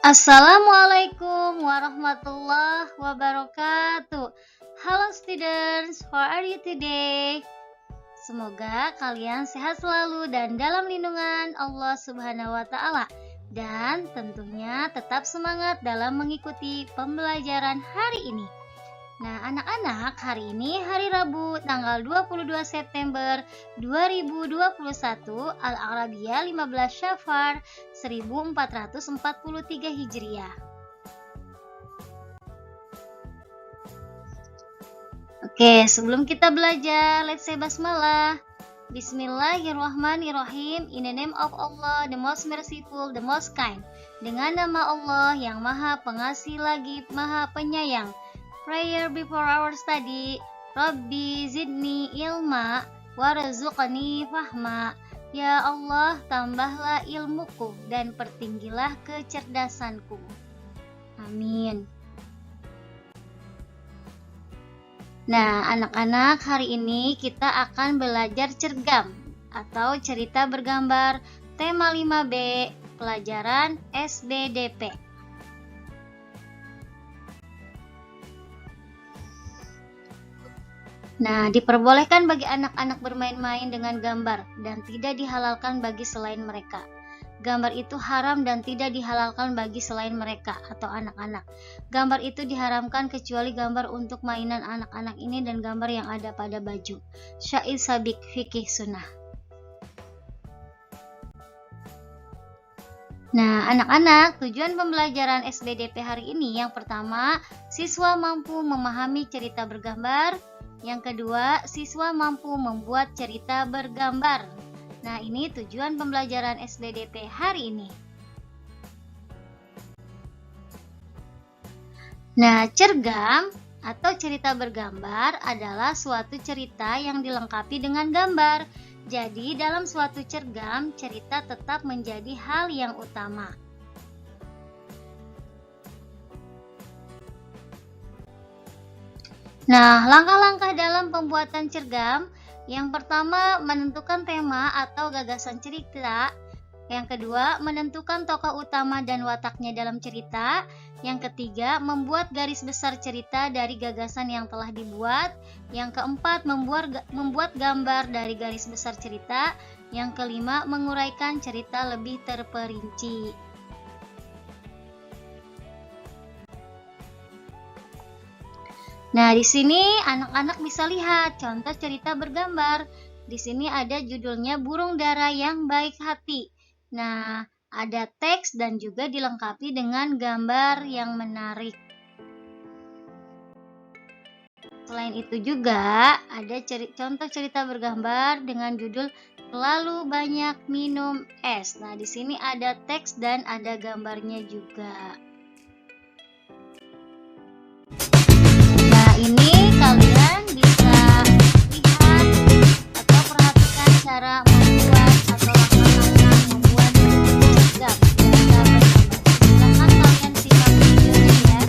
Assalamualaikum warahmatullahi wabarakatuh. Halo students, how are you today? Semoga kalian sehat selalu dan dalam lindungan Allah Subhanahu wa Ta'ala. Dan tentunya tetap semangat dalam mengikuti pembelajaran hari ini. Nah, anak-anak, hari ini hari Rabu tanggal 22 September 2021 Al-Arabiyah 15 Syafar 1443 Hijriah. Oke, sebelum kita belajar, let's say basmalah. Bismillahirrahmanirrahim. In the name of Allah, the most merciful, the most kind. Dengan nama Allah yang Maha Pengasih lagi Maha Penyayang. Prayer before our study. Rabbi zidni ilma warzuqni fahma. Ya Allah, tambahlah ilmuku dan pertinggilah kecerdasanku. Amin. Nah, anak-anak, hari ini kita akan belajar cergam atau cerita bergambar tema 5B pelajaran SBDP. Nah, diperbolehkan bagi anak-anak bermain-main dengan gambar dan tidak dihalalkan bagi selain mereka. Gambar itu haram dan tidak dihalalkan bagi selain mereka atau anak-anak. Gambar itu diharamkan kecuali gambar untuk mainan anak-anak ini dan gambar yang ada pada baju. Syair Sabik Fikih Sunnah. Nah, anak-anak, tujuan pembelajaran SBDP hari ini yang pertama, siswa mampu memahami cerita bergambar. Yang kedua, siswa mampu membuat cerita bergambar. Nah, ini tujuan pembelajaran SBDP hari ini. Nah, cergam atau cerita bergambar adalah suatu cerita yang dilengkapi dengan gambar. Jadi, dalam suatu cergam, cerita tetap menjadi hal yang utama. Nah, langkah-langkah dalam pembuatan cergam. Yang pertama, menentukan tema atau gagasan cerita. Yang kedua, menentukan tokoh utama dan wataknya dalam cerita. Yang ketiga, membuat garis besar cerita dari gagasan yang telah dibuat. Yang keempat, membuat gambar dari garis besar cerita. Yang kelima, menguraikan cerita lebih terperinci. Nah, di sini anak-anak bisa lihat contoh cerita bergambar. Di sini ada judulnya Burung Dara yang Baik Hati. Nah, ada teks dan juga dilengkapi dengan gambar yang menarik. Selain itu juga ada contoh cerita bergambar dengan judul Terlalu Banyak Minum Es. Nah, di sini ada teks dan ada gambarnya juga. Ini kalian bisa lihat atau perhatikan cara membuat atau langkah-langkah membuat cergam. Silahkan kalian simak videonya ya.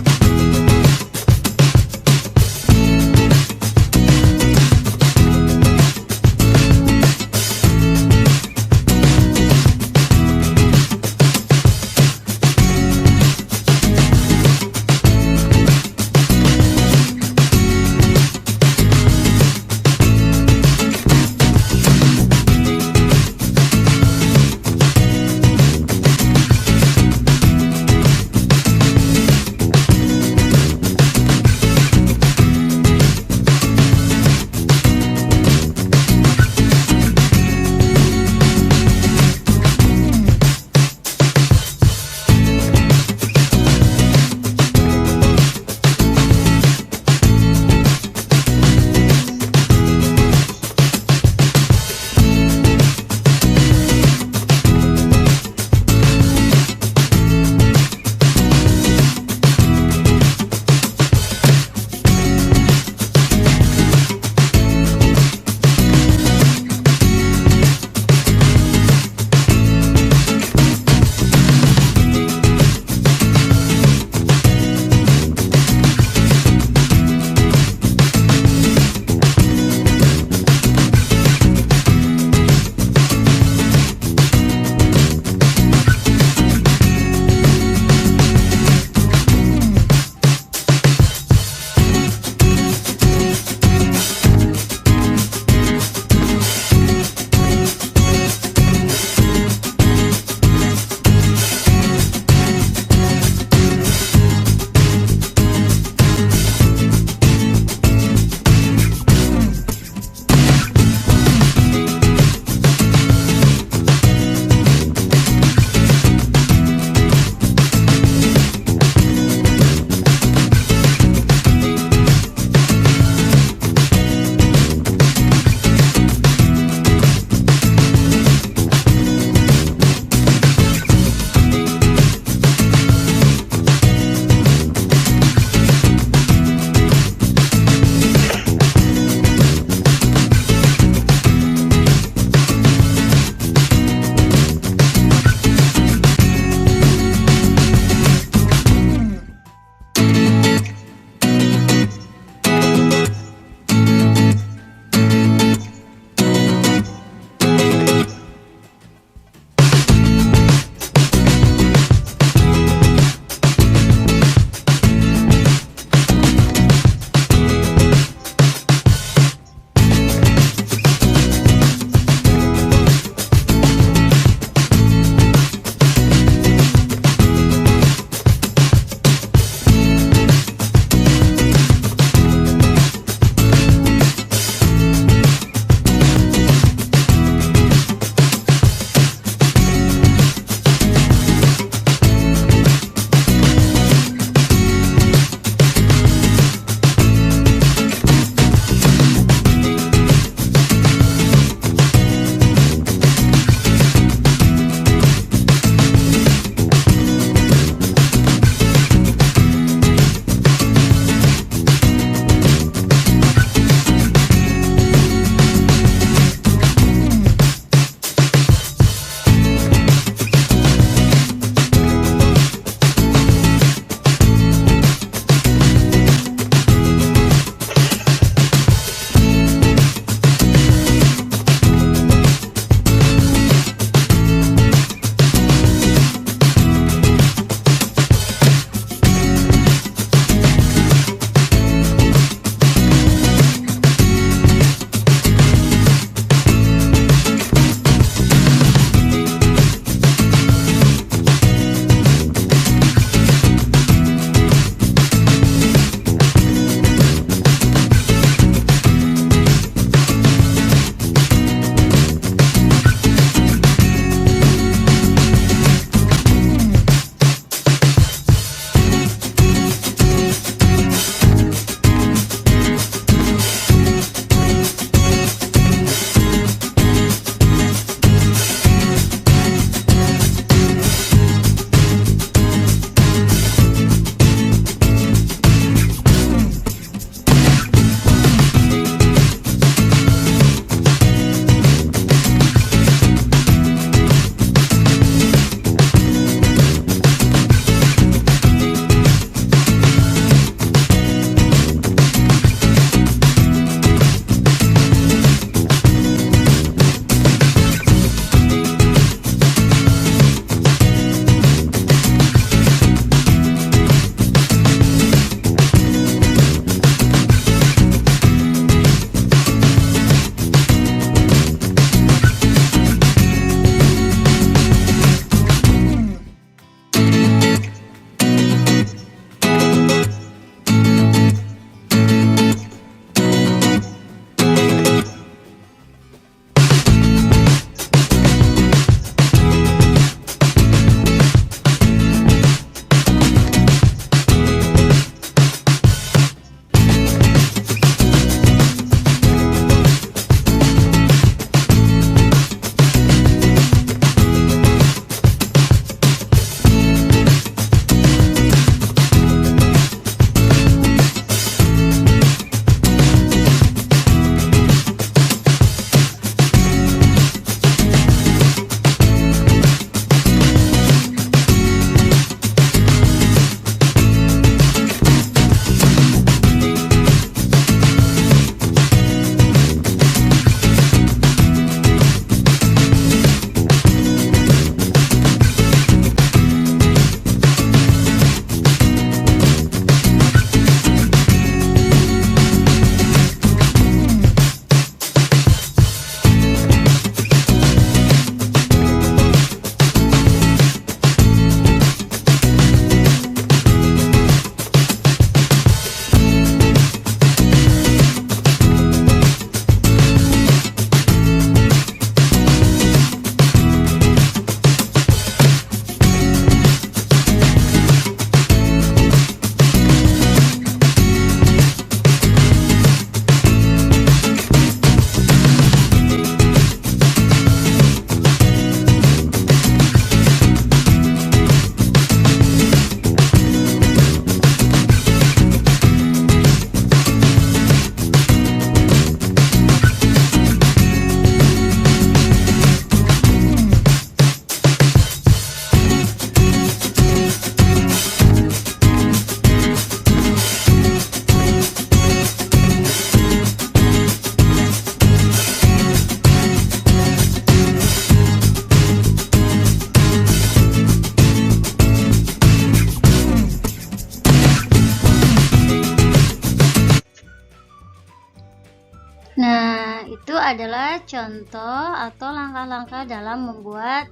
adalah contoh atau langkah-langkah dalam membuat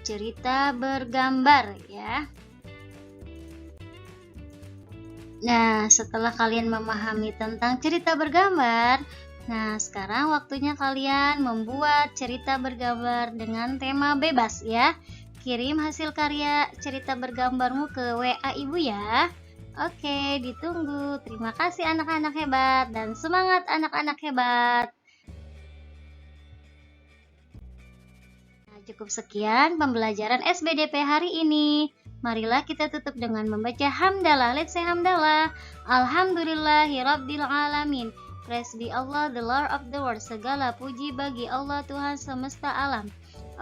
cerita bergambar ya. Nah, setelah kalian memahami tentang cerita bergambar, nah sekarang waktunya kalian membuat cerita bergambar dengan tema bebas ya. Kirim hasil karya cerita bergambarmu ke WA Ibu ya. Oke, ditunggu. Terima kasih anak-anak hebat dan semangat anak-anak hebat. Nah, cukup sekian pembelajaran SBDP hari ini. Marilah kita tutup dengan membaca hamdalah. Let's say hamdalah. Alhamdulillahirabbil alamin. Praise be Allah, the Lord of the world. Segala puji bagi Allah, Tuhan semesta alam.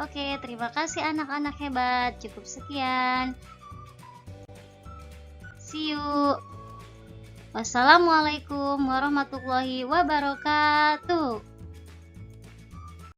Oke, terima kasih anak-anak hebat. Cukup sekian. See you. Wassalamualaikum warahmatullahi wabarakatuh.